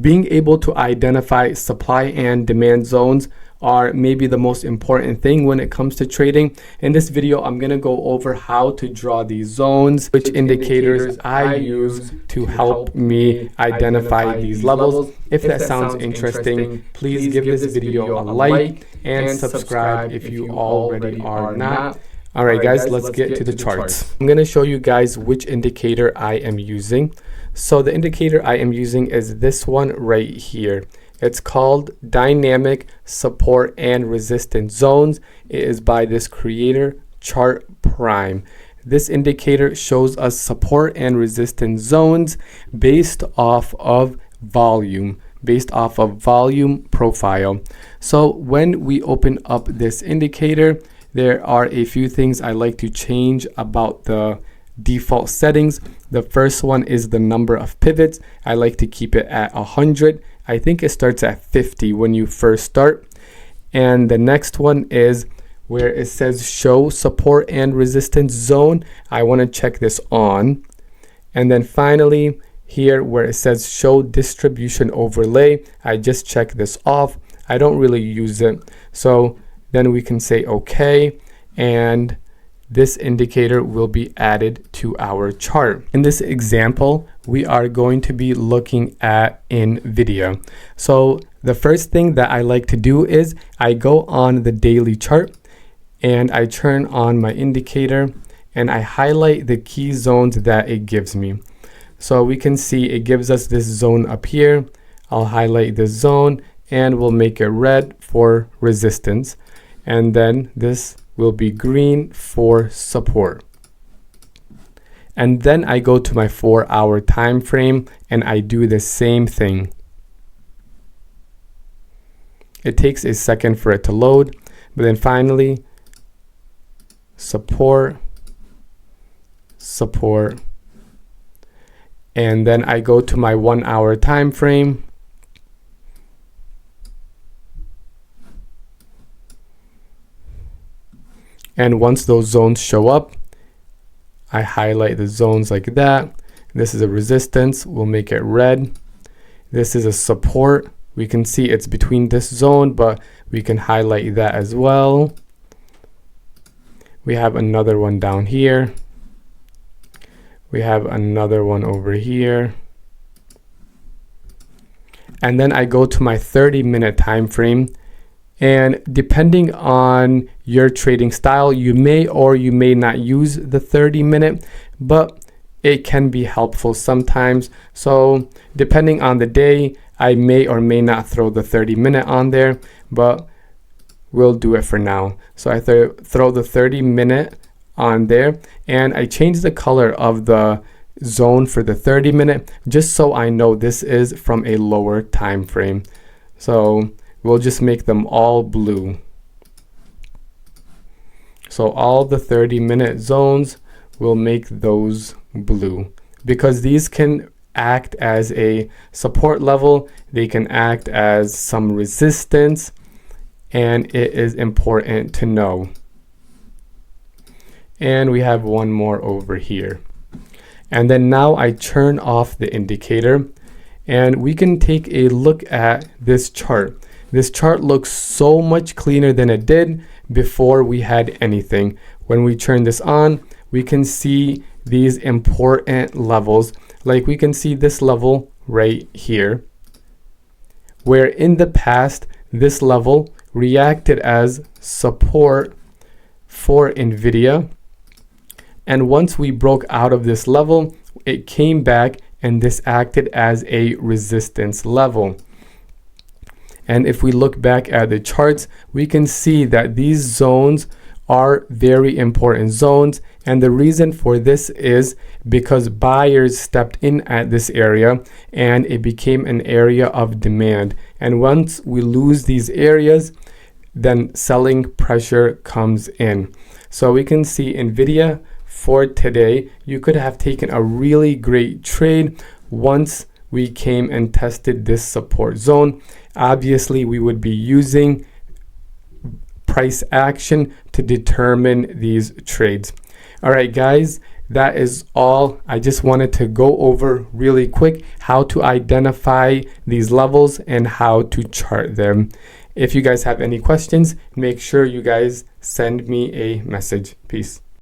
Being able to identify supply and demand zones are maybe the most important thing when it comes to trading. In this video, I'm going to go over how to draw these zones, which indicators I use to help me identify these levels. If that sounds interesting, please give this video a like and subscribe if you already are not. All right, guys, let's get to the charts. I'm going to show you guys which indicator I am using. So the indicator I am using is this one right here. It's called Dynamic Support and Resistance Zones. It is by this creator, Chart Prime. This indicator shows us support and resistance zones based off of volume profile. So when we open up this indicator, there are a few things I like to change about the default settings. The first one is the number of pivots. I like to keep it at 100. I think it starts at 50 when you first start. And the next one is where it says show support and resistance zone. I want to check this on. And then finally here where it says show distribution overlay, I just check this off. I don't really use it. So then we can say okay, and this indicator will be added to our chart. In this example, we are going to be looking at NVIDIA. So the first thing that I like to do is I go on the daily chart and I turn on my indicator and I highlight the key zones that it gives me. So we can see it gives us this zone up here. I'll highlight this zone and we'll make it red for resistance. And then this will be green for support. And then I go to my 4-hour time frame and I do the same thing. It takes a second for it to load, but then finally support, and then I go to my 1-hour time frame. And once those zones show up, I highlight the zones like that. This is a resistance, we'll make it red. This is a support. We can see it's between this zone, but we can highlight that as well. We have another one down here. We have another one over here. And then I go to my 30-minute time frame. And depending on your trading style, you may or you may not use the 30-minute, but it can be helpful sometimes. So depending on the day, I may or may not throw the 30-minute on there, but we'll do it for now. So I throw the 30-minute on there and I change the color of the zone for the 30-minute just so I know this is from a lower time frame. So we'll just make them all blue. So all the 30-minute zones, will make those blue because these can act as a support level. They can act as some resistance, and it is important to know. And we have one more over here. And then now I turn off the indicator and we can take a look at this chart. This chart looks so much cleaner than it did before we had anything. When we turn this on, we can see these important levels. Like we can see this level right here, where in the past, this level reacted as support for NVIDIA. And once we broke out of this level, it came back and this acted as a resistance level. And if we look back at the charts, we can see that these zones are very important zones. And the reason for this is because buyers stepped in at this area and it became an area of demand. And once we lose these areas, then selling pressure comes in. So we can see NVIDIA for today, you could have taken a really great trade once we came and tested this support zone. Obviously, we would be using price action to determine these trades. All right, guys, that is all. I just wanted to go over really quick how to identify these levels and how to chart them. If you guys have any questions, make sure you guys send me a message. Peace.